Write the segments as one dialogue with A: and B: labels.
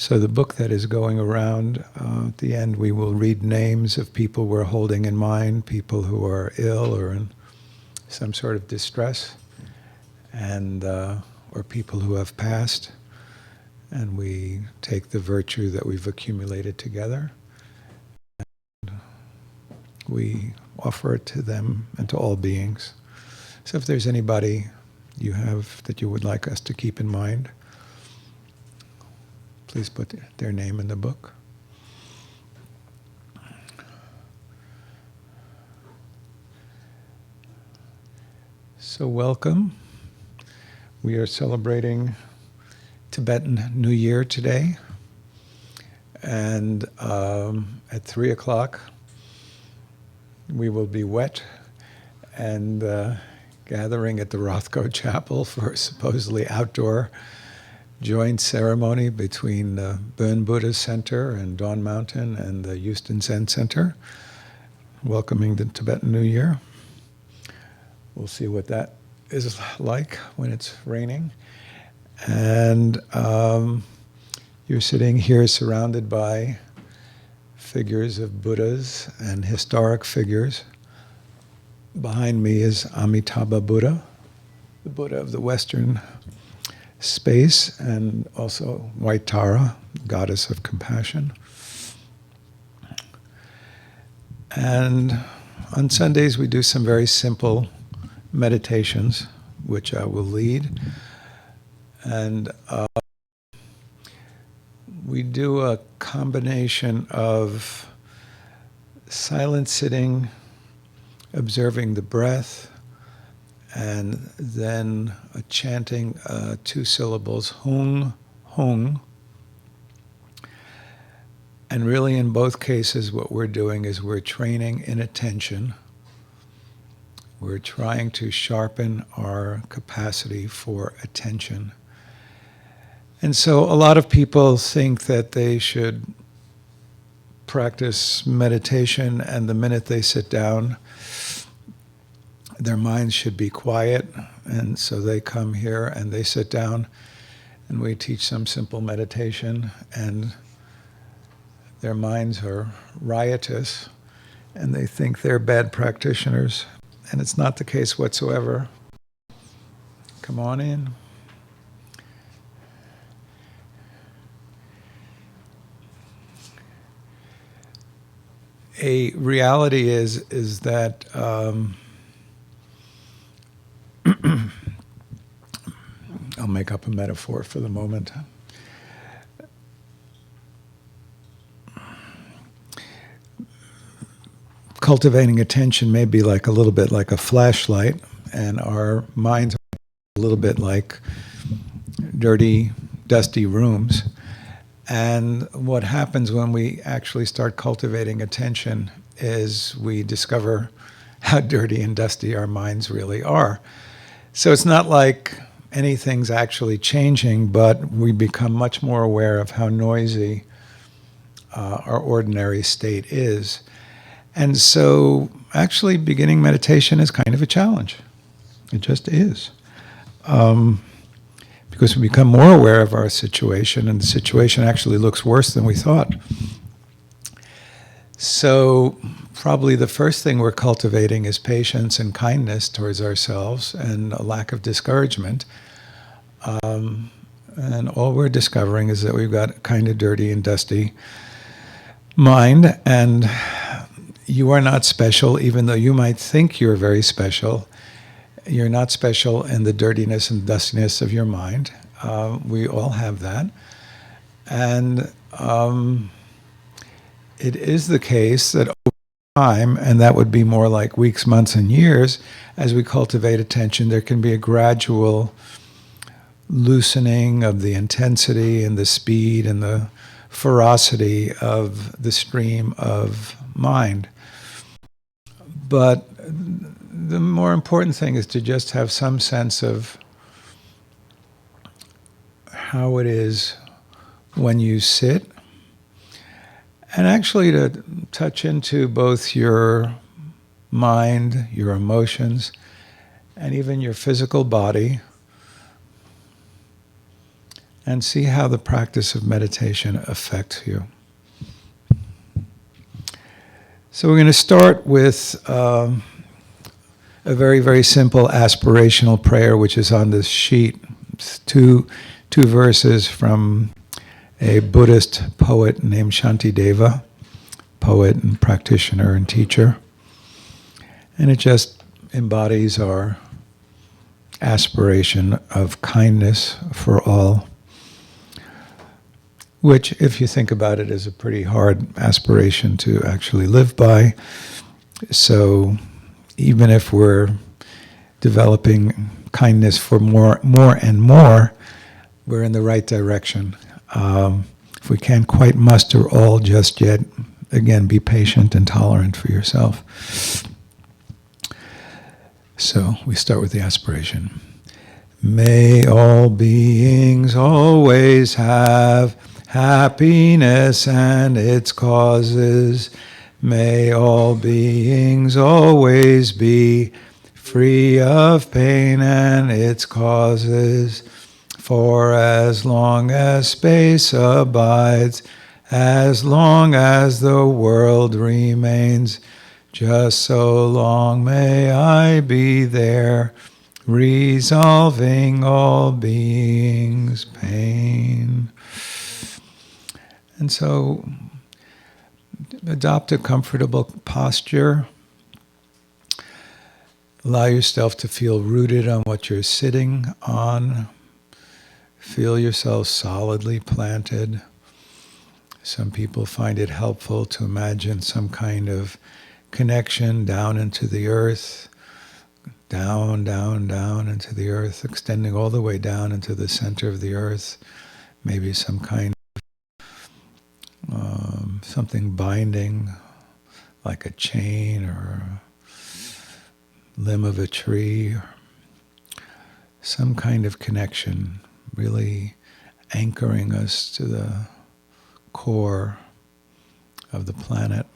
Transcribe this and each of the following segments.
A: So the book that is going around, at the end we will read names of people we're holding in mind, people who are ill or in some sort of distress, and or people who have passed, and we take the virtue that we've accumulated together, and we offer it to them and to all beings. So if there's anybody you have that you would like us to keep in mind, please put their name in the book. So welcome. We are celebrating Tibetan New Year today. And at 3 o'clock, we will be wet and gathering at the Rothko Chapel for a supposedly outdoor joint ceremony between the Burn Buddha Center and Dawn Mountain and the Houston Zen Center, welcoming the Tibetan New Year. We'll see what that is like when it's raining. And you're sitting here surrounded by figures of Buddhas and historic figures. Behind me is Amitabha Buddha, the Buddha of the Western space, and also White Tara, goddess of compassion. And on Sundays we do some very simple meditations, which I will lead. And we do a combination of silent sitting, observing the breath, and then chanting 2 syllables, hung, hung. And really in both cases what we're doing is we're training in attention. We're trying to sharpen our capacity for attention. And so a lot of people think that they should practice meditation, and the minute they sit down, their minds should be quiet, and so they come here and they sit down and we teach some simple meditation, and their minds are riotous and they think they're bad practitioners, and it's not the case whatsoever. Come on in. A reality is that I'll make up a metaphor for the moment. Cultivating attention may be like a little bit like a flashlight, and our minds are a little bit like dirty, dusty rooms. And what happens when we actually start cultivating attention is we discover how dirty and dusty our minds really are. So it's not like anything's actually changing, but we become much more aware of how noisy our ordinary state is. And so actually beginning meditation is kind of a challenge. It just is. Because we become more aware of our situation, and the situation actually looks worse than we thought. So probably the first thing we're cultivating is patience and kindness towards ourselves, and a lack of discouragement. And all we're discovering is that we've got a kind of dirty and dusty mind, and you are not special, even though you might think you're very special. You're not special in the dirtiness and dustiness of your mind. We all have that. And it is the case that over time, and that would be more like weeks, months, and years, as we cultivate attention, there can be a gradual loosening of the intensity and the speed and the ferocity of the stream of mind. But the more important thing is to just have some sense of how it is when you sit, and actually to touch into both your mind, your emotions, and even your physical body. and see how the practice of meditation affects you. So we're going to start with a very, very simple aspirational prayer, which is on this sheet. It's two verses from a Buddhist poet named Shantideva, poet and practitioner and teacher. And it just embodies our aspiration of kindness for all, which, if you think about it, is a pretty hard aspiration to actually live by. So even if we're developing kindness for more and more, we're in the right direction. If we can't quite muster all just yet, again, be patient and tolerant for yourself. So we start with the aspiration. May all beings always have happiness and its causes. May all beings always be free of pain and its causes. For as long as space abides, as long as the world remains, just so long may I be there, resolving all beings' pain. And so, adopt a comfortable posture. Allow yourself to feel rooted on what you're sitting on. Feel yourself solidly planted. Some people find it helpful to imagine some kind of connection down into the earth, down into the earth, extending all the way down into the center of the earth. Maybe some kind of something binding, like a chain or a limb of a tree, or some kind of connection, really anchoring us to the core of the planet.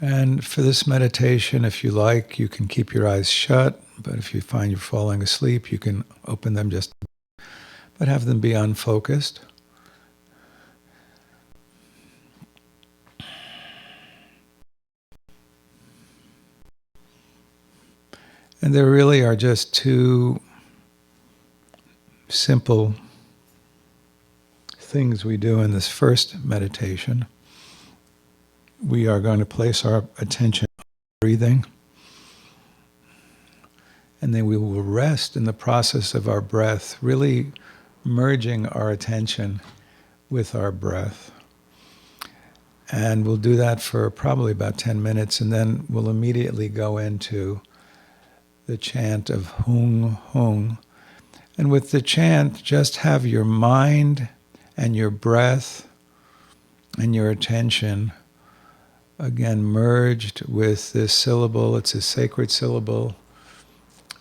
A: And for this meditation, if you like, you can keep your eyes shut, but if you find you're falling asleep, you can open them just, but have them be unfocused. And there really are just two simple things we do in this first meditation. We are going to place our attention on breathing, and then we will rest in the process of our breath, really merging our attention with our breath. And we'll do that for probably about 10 minutes, and then we'll immediately go into the chant of Hung Hung. And with the chant, just have your mind and your breath and your attention again merged with this syllable. It's a sacred syllable,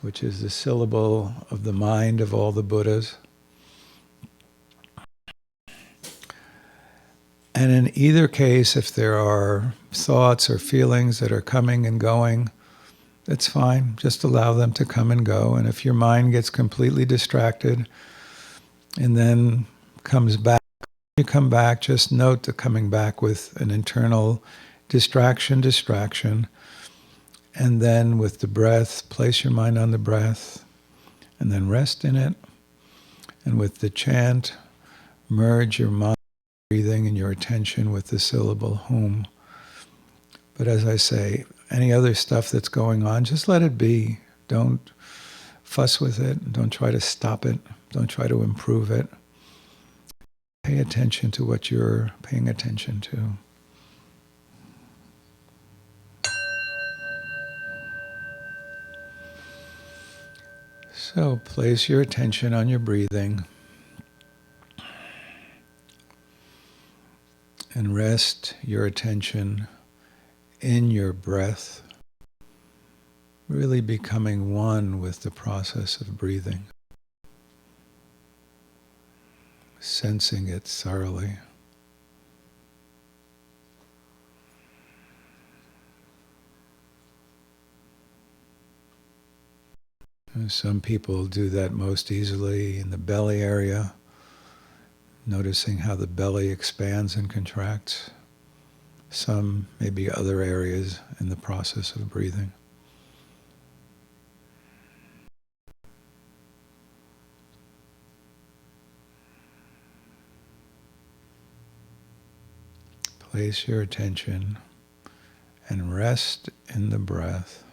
A: which is the syllable of the mind of all the Buddhas. And in either case, if there are thoughts or feelings that are coming and going, that's fine. Just allow them to come and go. And if your mind gets completely distracted and then comes back, you come back, just note the coming back with an internal distraction. And then with the breath, place your mind on the breath and then rest in it. And with the chant, merge your mind, breathing, and your attention with the syllable Hum. But as I say, any other stuff that's going on, just let it be. Don't fuss with it. Don't try to stop it. Don't try to improve it. Pay attention to what you're paying attention to. So place your attention on your breathing and rest your attention in your breath, really becoming one with the process of breathing, sensing it thoroughly. Some people do that most easily in the belly area, noticing how the belly expands and contracts. Some maybe other areas in the process of breathing. Place your attention and rest in the breath.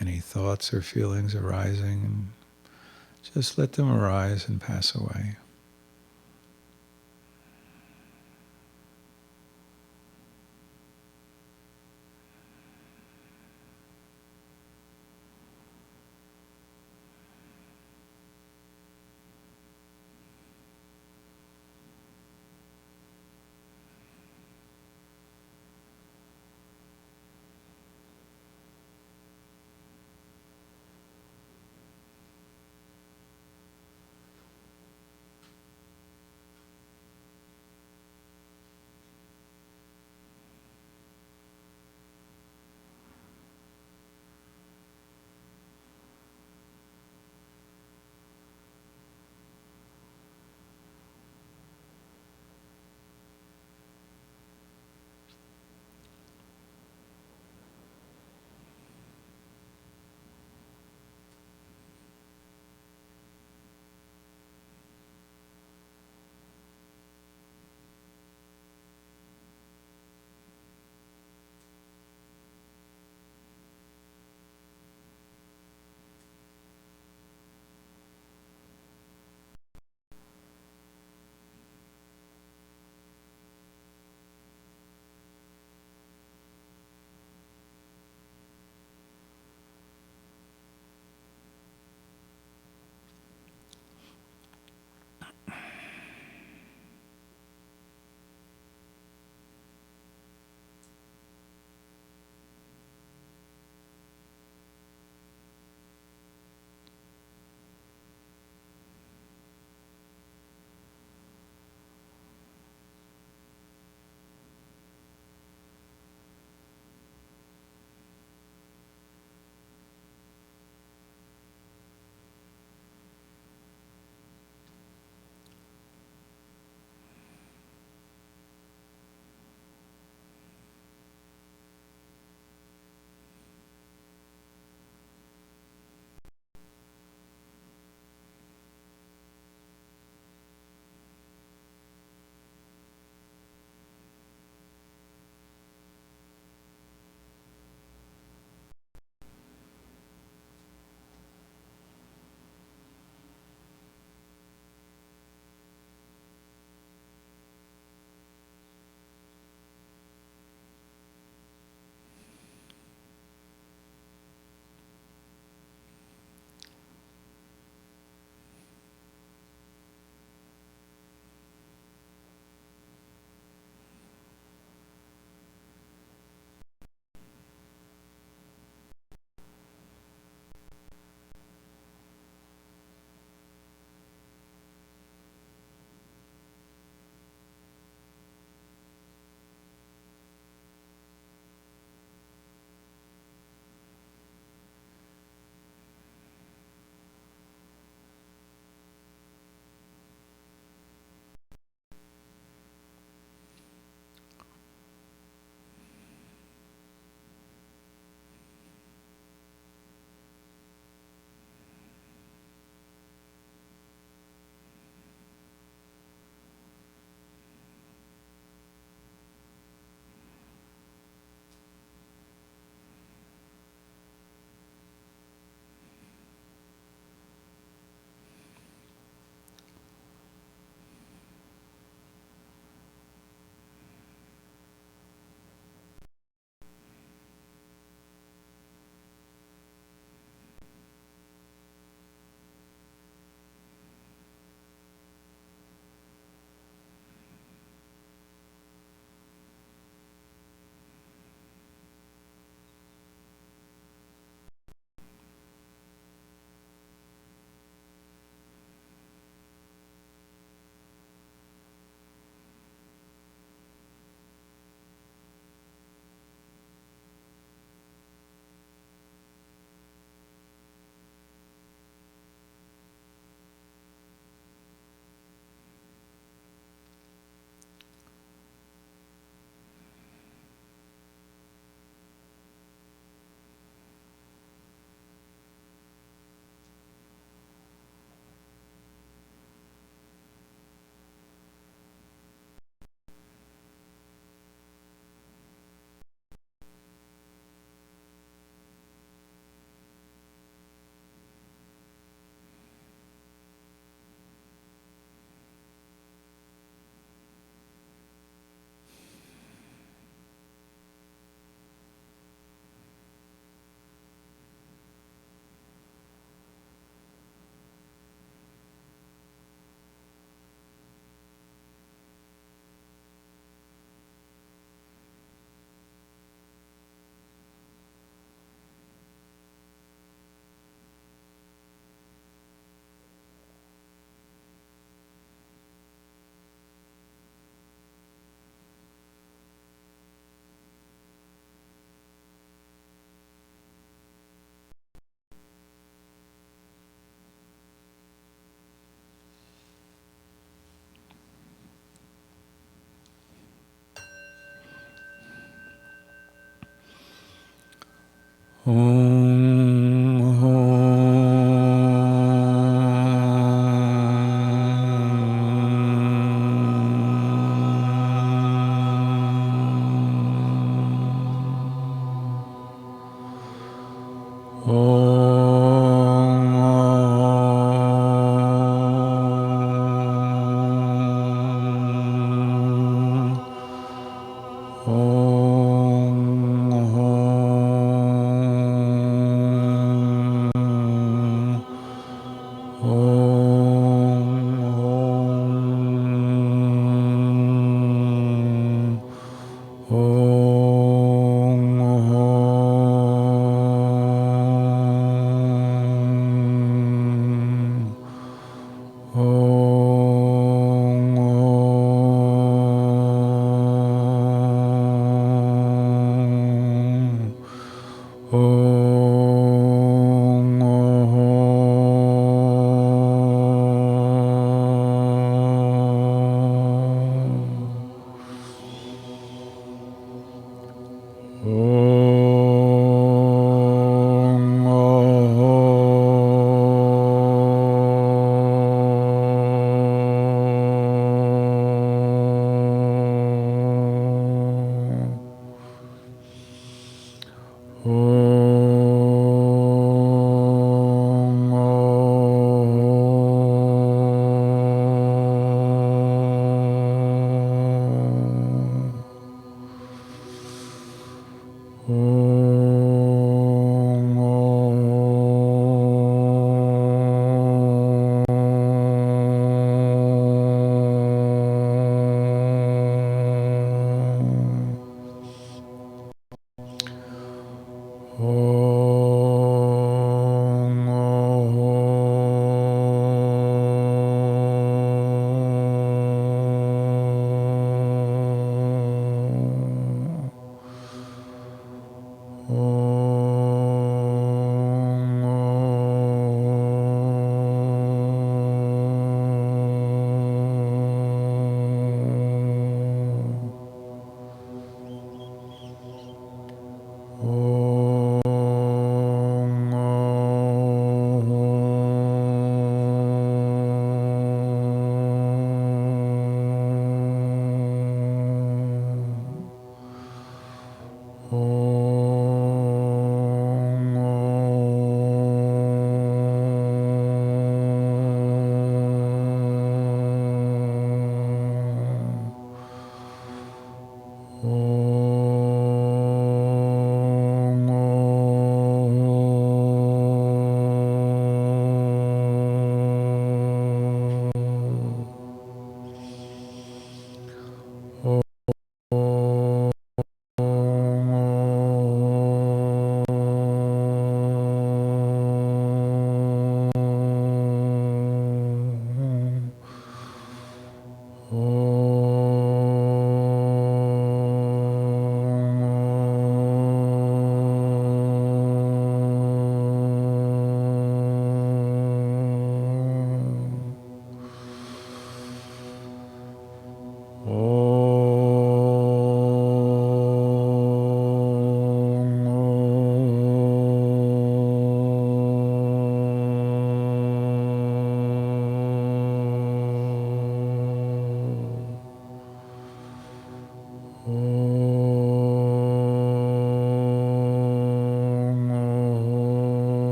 A: Any thoughts or feelings arising, just let them arise and pass away.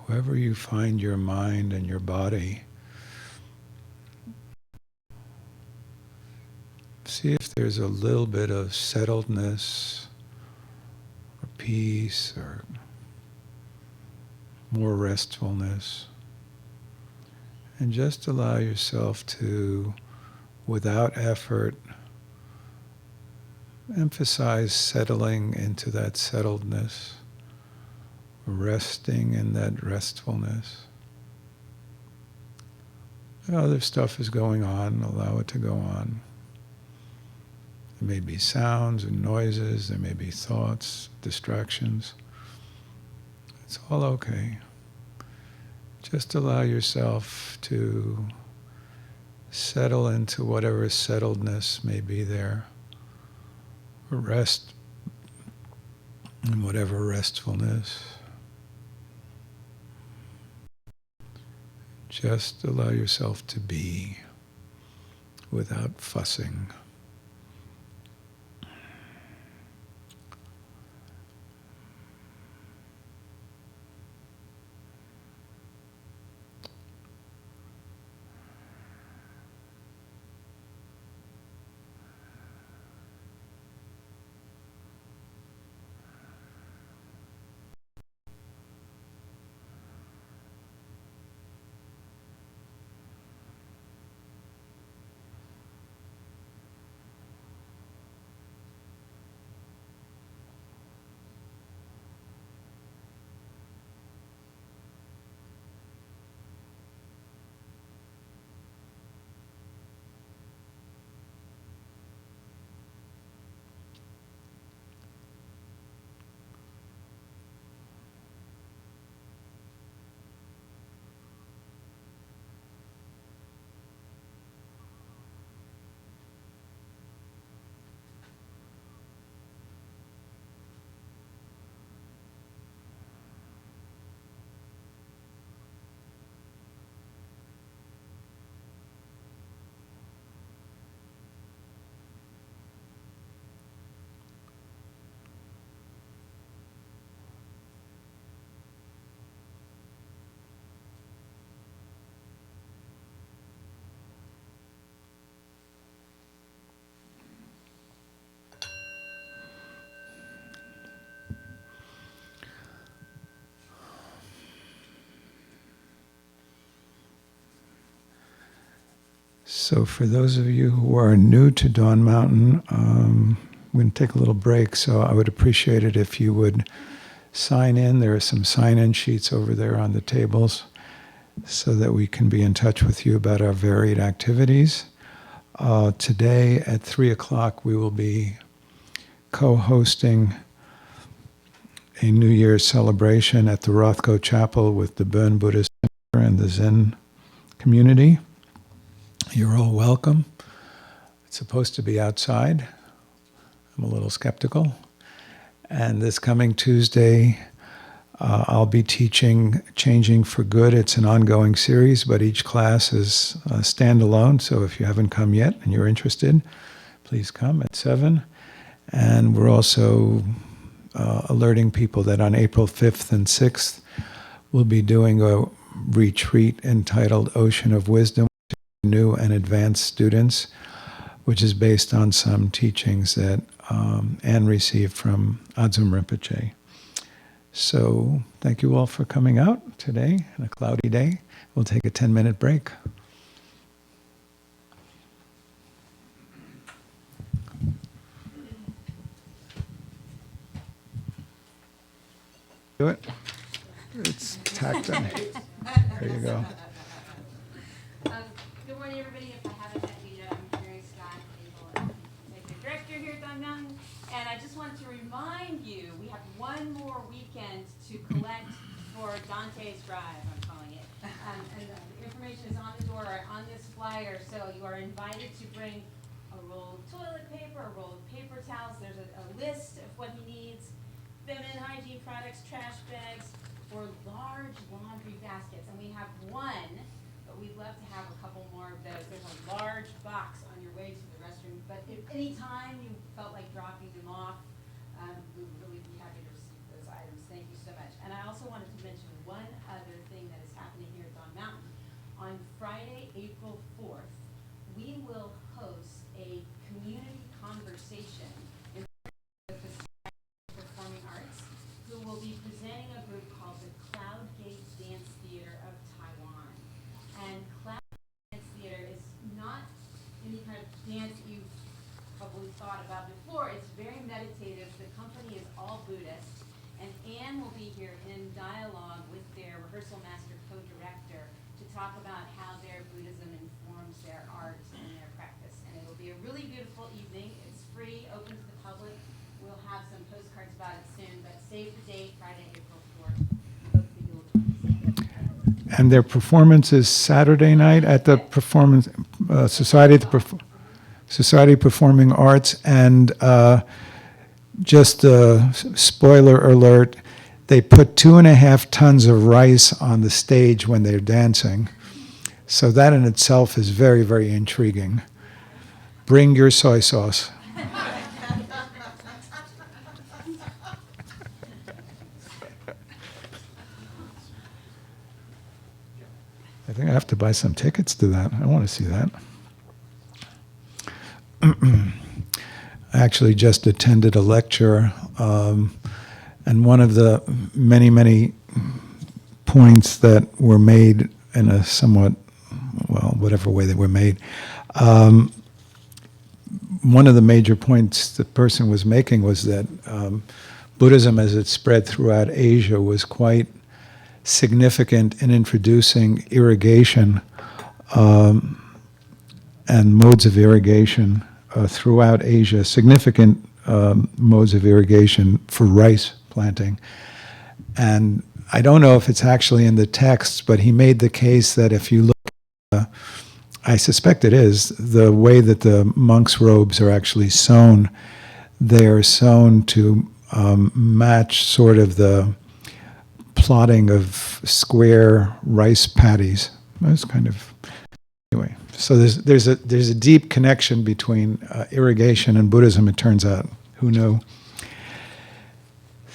A: wherever you find your mind and your body, see if there's a little bit of settledness or peace or more restfulness. And just allow yourself to, without effort, emphasize settling into that settledness, resting in that restfulness. Other stuff is going on, allow it to go on. There may be sounds and noises, there may be thoughts, distractions. It's all okay. Just allow yourself to settle into whatever settledness may be there. Rest in whatever restfulness. Just allow yourself to be without fussing. So for those of you who are new to Dawn Mountain, we're going to take a little break, so I would appreciate it if you would sign in. There are some sign-in sheets over there on the tables so that we can be in touch with you about our varied activities. Today at 3 o'clock we will be co-hosting a New Year's celebration at the Rothko Chapel with the Bön Buddhist Center and the Zen community. You're all welcome. It's supposed to be outside. I'm a little skeptical. And this coming Tuesday, I'll be teaching Changing for Good. It's an ongoing series, but each class is standalone. So if you haven't come yet and you're interested, please come at 7. And we're also alerting people that on April 5th and 6th, we'll be doing a retreat entitled Ocean of Wisdom, new and advanced students, which is based on some teachings that Anne received from Adzum Rinpoche. So thank you all for coming out today on a cloudy day. We'll take a 10-minute break. Do it. It's tacked on. There you go.
B: Good morning, everybody. If I haven't met you yet, I'm Mary Scott, executive director here at Dawn Mountain. And I just want to remind you, we have one more weekend to collect for Dante's Drive, I'm calling it. And the information is on the door, or on this flyer, so you are invited to bring a roll of toilet paper, a roll of paper towels. There's a list of what he needs: feminine hygiene products, trash bags, or large laundry baskets. And we have one, but we'd love to have a couple more of those. There's a large box on your way to the restroom, but if any time you felt like dropping them off, we would really be happy to receive those items. Thank you so much. And I also wanted to mention one other April 4th, we will host a community conversation in with the Society of Performing Arts, who will be presenting a group called the Cloud Gate Dance Theater of Taiwan. And Cloud Gate Dance Theater is not any kind of dance you've probably thought about before. It's very meditative. The company is all Buddhist. And Anne will be here in dialogue with their rehearsal master co-director to talk about how their Buddhism informs their art and their practice. And it'll be a really beautiful evening. It's free, open to the public. We'll have some postcards about it soon, but save the date, Friday, April 4th. Hope that you'll join us.
A: And their performance is Saturday night at the Performance Society of Performing Arts. And just a spoiler alert, they put 2.5 tons of rice on the stage when they're dancing. So that in itself is very, very intriguing. Bring your soy sauce. I think I have to buy some tickets to that. I want to see that. I actually just attended a lecture, and one of the many, many points that were made in a somewhat, well, whatever way they were made, one of the major points the person was making was that Buddhism, as it spread throughout Asia, was quite significant in introducing irrigation and modes of irrigation throughout Asia, significant modes of irrigation for rice planting. And I don't know if it's actually in the text, but he made the case that if you look, I suspect it is, the way that the monks' robes are actually sewn, they are sewn to match sort of the plotting of square rice patties. That's kind of, anyway. So there's a deep connection between irrigation and Buddhism, it turns out. Who knew?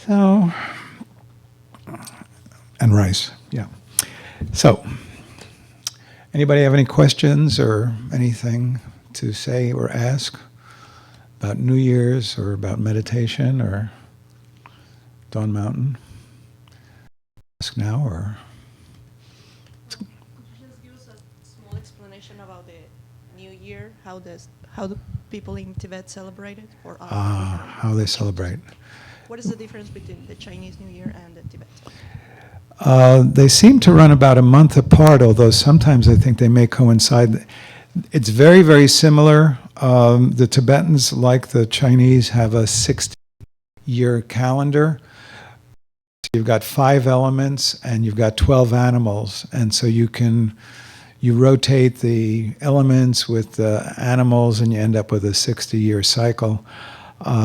A: So, and rice, yeah. So, anybody have any questions or anything to say or ask about New Year's or about meditation or Dawn Mountain? Ask now or?
C: Could you just give us a small explanation about the New Year? How do people in Tibet celebrate it? Or
A: How they celebrate.
C: What is the difference between the Chinese New Year and the Tibet?
A: They seem to run about a month apart, although sometimes I think they may coincide. It's very, very similar. The Tibetans, like the Chinese, have a 60-year calendar. You've got 5 elements and you've got 12 animals, and so you rotate the elements with the animals and you end up with a 60-year cycle.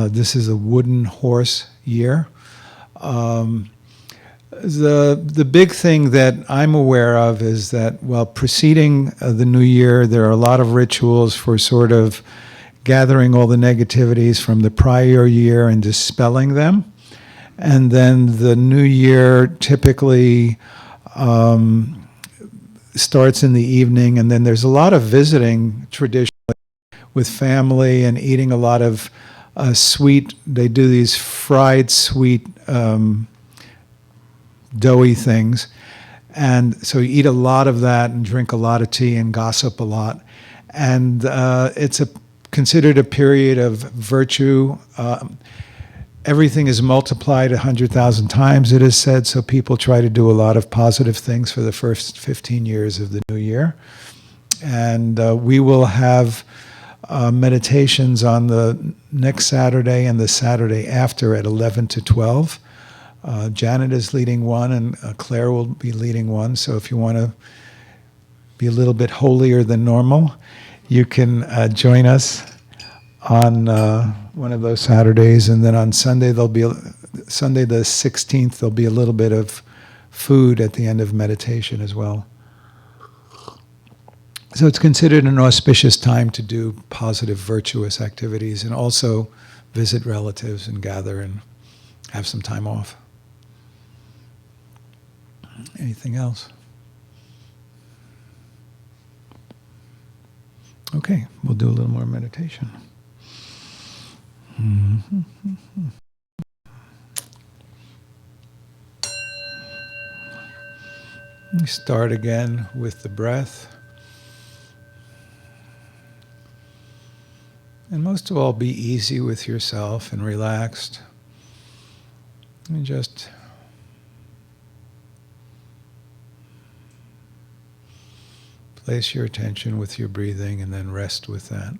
A: This is a wooden horse year. The big thing that I'm aware of is that, well, preceding the new year, there are a lot of rituals for sort of gathering all the negativities from the prior year and dispelling them. And then the new year typically starts in the evening, and then there's a lot of visiting traditionally with family and eating a lot of sweet, they do these fried sweet doughy things. And so you eat a lot of that and drink a lot of tea and gossip a lot. And it's considered a period of virtue. Everything is multiplied 100,000 times, it is said, so people try to do a lot of positive things for the first 15 years of the new year. And we will have meditations on the next Saturday and the Saturday after at 11 to 12. Janet is leading one, and Claire will be leading one. So if you want to be a little bit holier than normal, you can join us on one of those Saturdays. And then on Sunday, Sunday the 16th, there'll be a little bit of food at the end of meditation as well. So it's considered an auspicious time to do positive, virtuous activities and also visit relatives and gather and have some time off. Anything else? Okay, we'll do a little more meditation. We start again with the breath. And most of all, be easy with yourself and relaxed. And just place your attention with your breathing and then rest with that.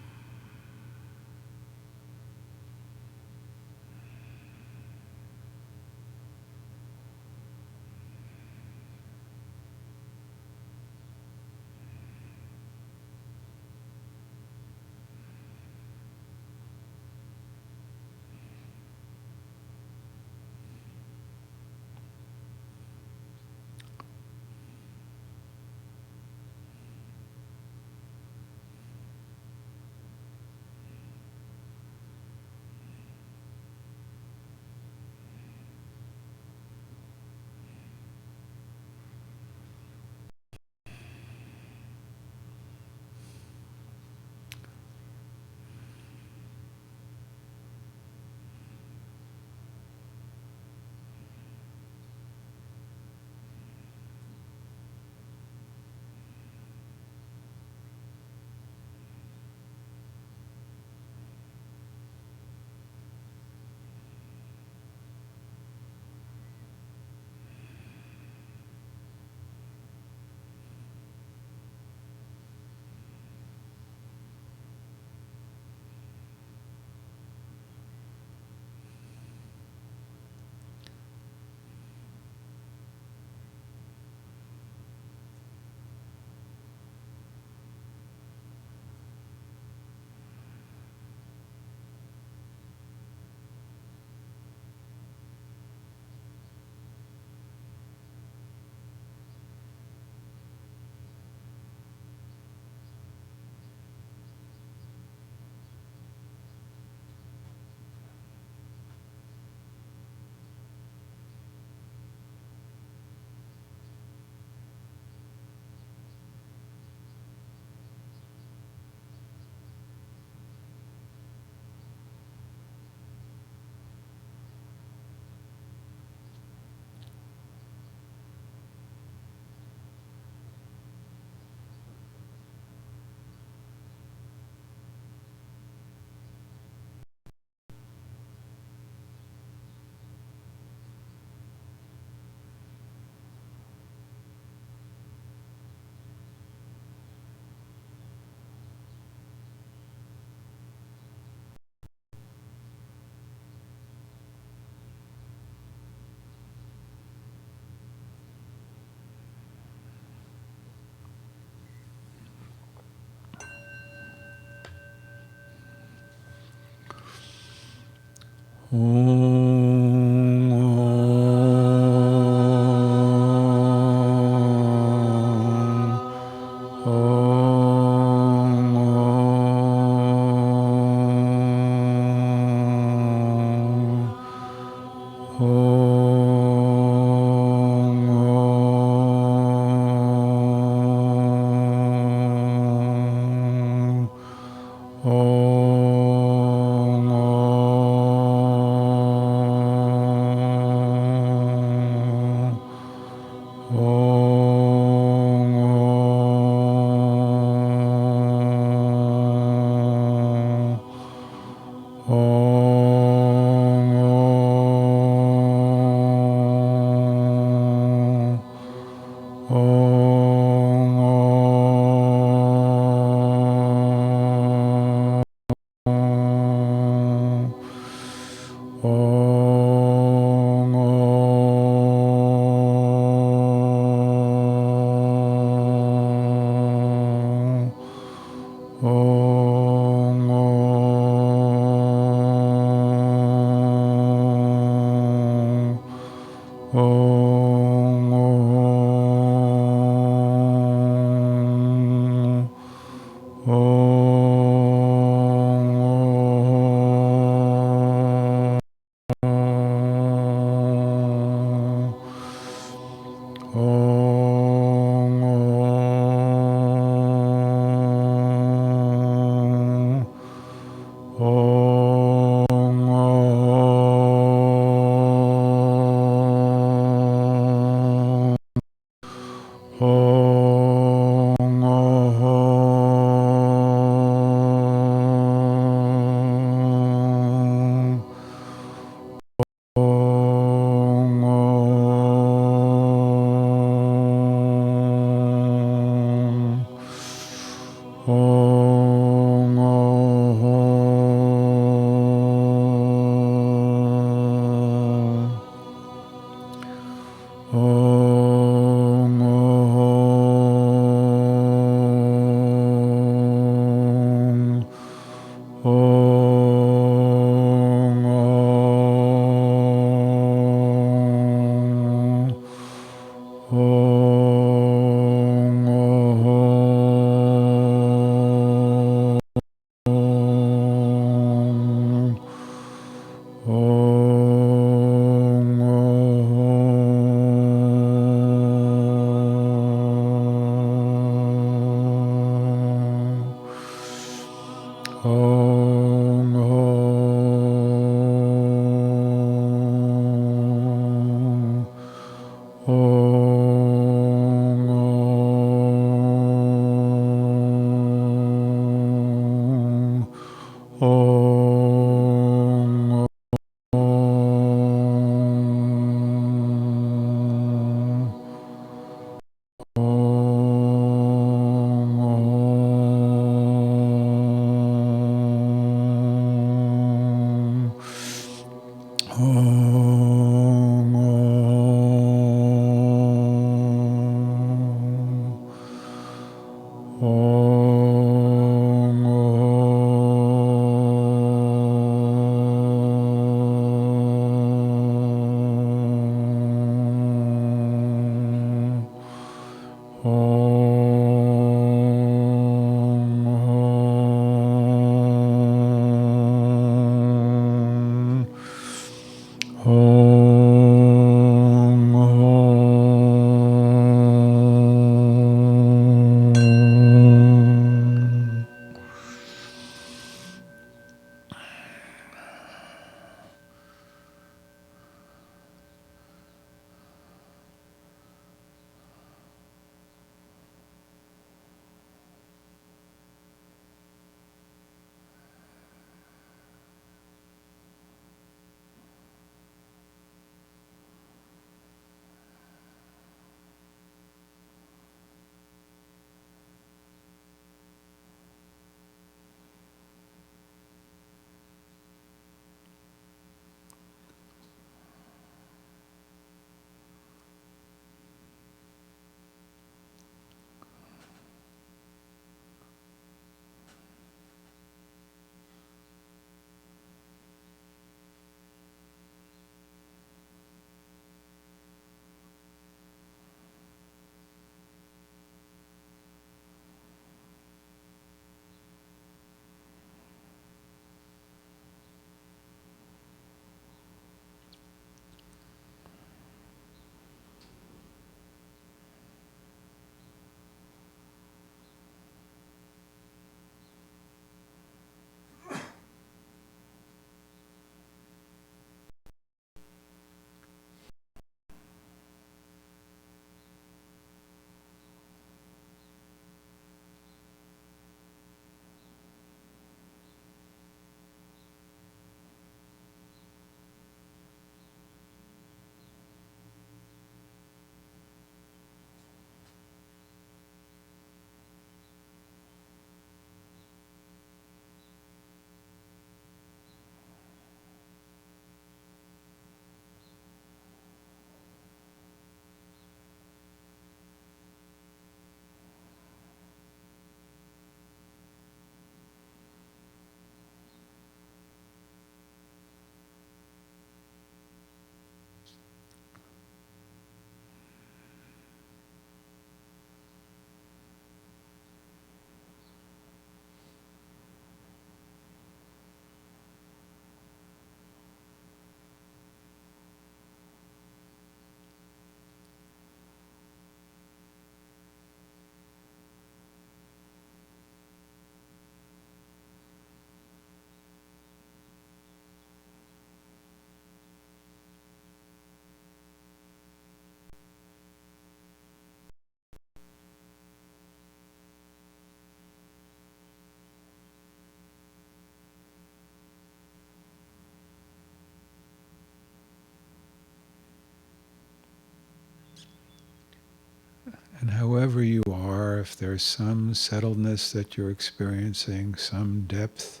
A: And however you are, if there's some settledness that you're experiencing, some depth,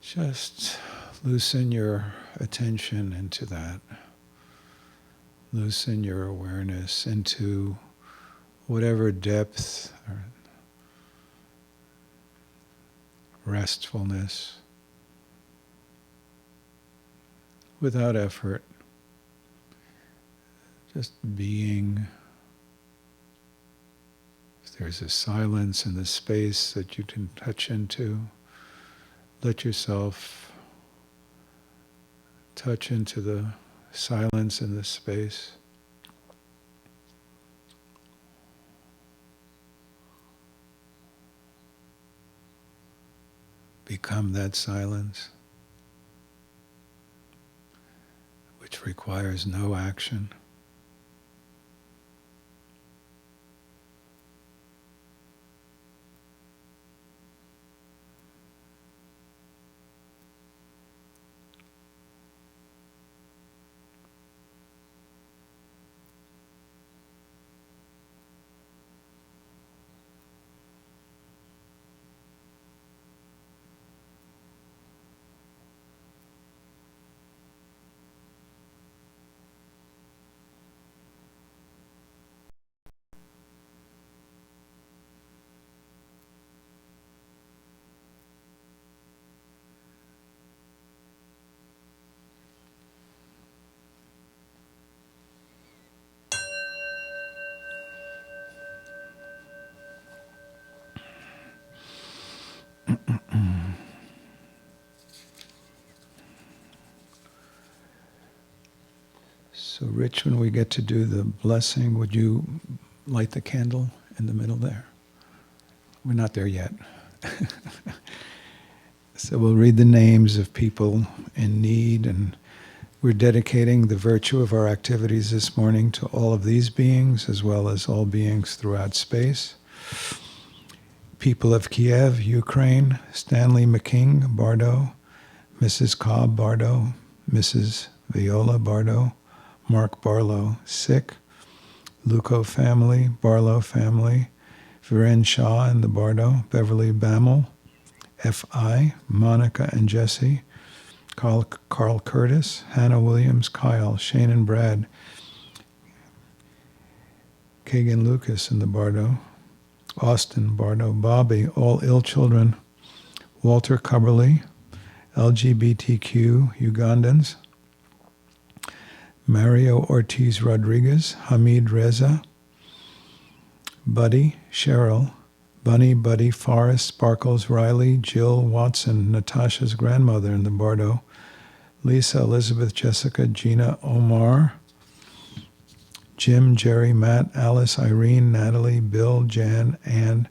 A: just loosen your attention into that. Loosen your awareness into whatever depth or restfulness without effort, just being. If there's a silence in the space that you can touch into, let yourself touch into the silence in the space. Become that silence, which requires no action. So Rich, when we get to do the blessing, would you light the candle in the middle there? We're not there yet. So we'll read the names of people in need, and we're dedicating the virtue of our activities this morning to all of these beings, as well as all beings throughout space. People of Kiev, Ukraine, Stanley McKing, Bardo, Mrs. Cobb Bardo, Mrs. Viola Bardo, Mark Barlow, sick, Luco family, Barlow family, Viren Shaw and the Bardo, Beverly Bammel, F.I., Monica and Jesse, Carl Curtis, Hannah Williams, Kyle, Shane and Brad, Kagan Lucas and the Bardo, Austin Bardo, Bobby, all ill children, Walter Cubberly, LGBTQ Ugandans, Mario Ortiz Rodriguez, Hamid Reza, Buddy, Cheryl, Bunny, Buddy, Forrest, Sparkles, Riley, Jill, Watson, Natasha's grandmother in the Bardo, Lisa, Elizabeth, Jessica, Gina, Omar, Jim, Jerry, Matt, Alice, Irene, Natalie, Bill, Jan, Ann,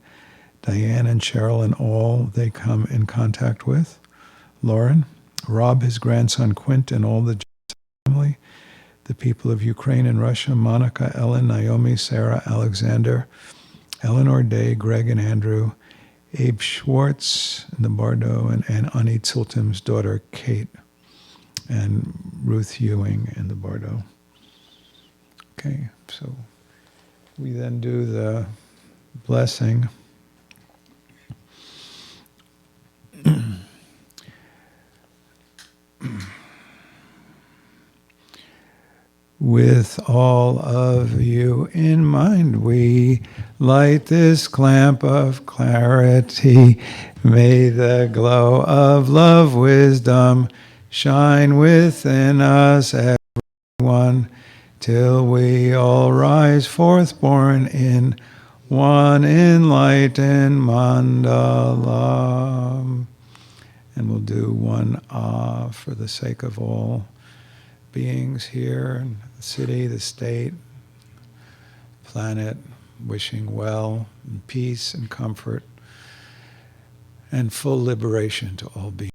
A: Diane, and Cheryl, and all they come in contact with, Lauren, Rob, his grandson Quint, and all the family, the people of Ukraine and Russia, Monica, Ellen, Naomi, Sarah, Alexander, Eleanor Day, Greg and Andrew, Abe Schwartz in the Bardo, and Ani Tsultim's daughter, Kate, and Ruth Ewing in the Bardo. Okay, so we then do the blessing. With all of you in mind, we light this clamp of clarity. May the glow of love, wisdom shine within us, everyone, till we all rise forth born in one enlightened mandala. And we'll do one for the sake of all beings here in the city, the state, planet, wishing well and peace and comfort and full liberation to all beings.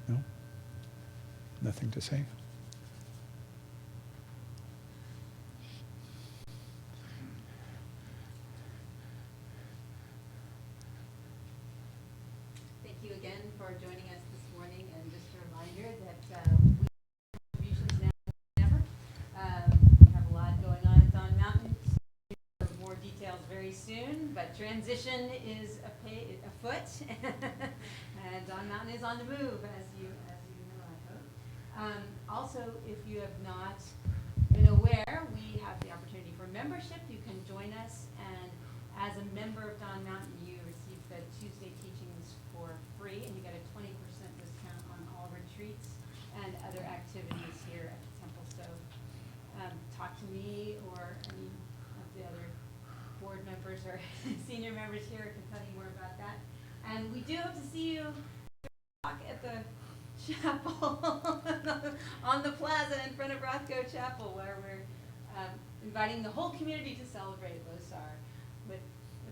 A: No? Nothing to say?
B: Thank you again for joining us this morning, and just a reminder that we contributions now more than ever. We have a lot going on at Dawn Mountain. More details very soon, but transition is afoot, and Dawn Mountain is on the move, as you know, I hope. Also, if you have not been aware, we have the opportunity for membership. You can join us, and as a member of Dawn Mountain, you receive the Tuesday teachings for free, and you get a 20% discount on all retreats and other activities here at the temple. So talk to me or any of the other board members or senior members here can tell you more about that. And we do hope to see you at the chapel on the plaza in front of Rothko Chapel, where we're inviting the whole community to celebrate Losar with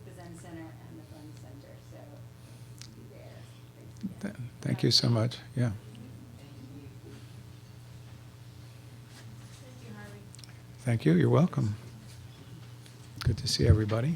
B: the Zen Center and the Fun Center. So be there. Thanks again.
A: Thank you so much. Yeah.
C: Thank you, Harvey.
A: Thank you. You're welcome. Good to see everybody.